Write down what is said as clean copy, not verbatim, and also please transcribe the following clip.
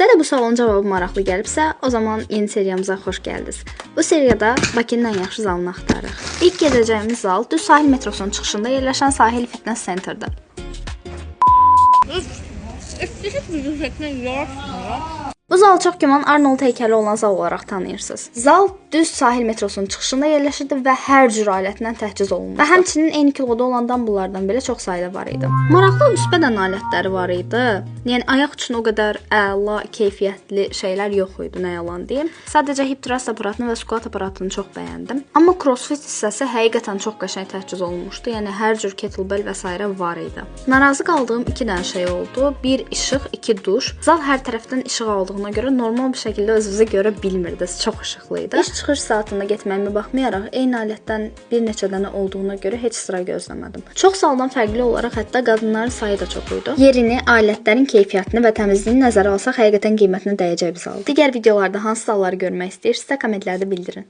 Sizə də bu sualın cavabı maraqlı gəlibsə, o zaman yeni seriyamıza xoş gəldiniz. Bu seriyada Bakının ən yaxşı zalını axtarırıq. İlk gedəcəyimiz zal düz sahil metrosunun çıxışında yerləşən Sahil Fitness Center'dır. Bu zal çox güman Arnold heykəli olan zal olaraq tanıyırsınız. Zal düz sahil metrosunun çıxışında yerləşirdi və hər cür alətdən təchiz olunmuşdu. Və həmçinin eyni kiloda olan dumbbelllardan belə çox sayda var idi. Maraqlı üst bədən alətləri var idi. Yəni ayaq üçün o qədər əla, keyfiyyətli şeylər yox idi, nə yalan deyim. Sadəcə hip thrust aparatını və squat aparatını çox bəyəndim. Amma crossfit hissəsi həqiqətən çox qəşəng təchiz olunmuşdu. Yəni hər cür kettlebell və s. var idi. Narazı qaldığım 2 dənə şey oldu. Bir işıq, 2 duş. Zal hər tərəfdən işıq aldığına görə normal bir şəkildə özünüzü görə bilmirdiniz. Çox işıqlı idi. İş çıxış saatında getməyimə baxmayaraq eyni alətdən bir neçə dənə olduğuna görə heç sıra gözləmədim. Çox zaldan fərqli olaraq hətta qadınların sayı da çox idi. Yerini, alətlərin keyfiyyətini və təmizliyini nəzərə alsaq həqiqətən qiymətinə dəyəcək bir zaldır. Digər videolarda hansı zalları görmək istəyirsinizsə kommentlərdə bildirin.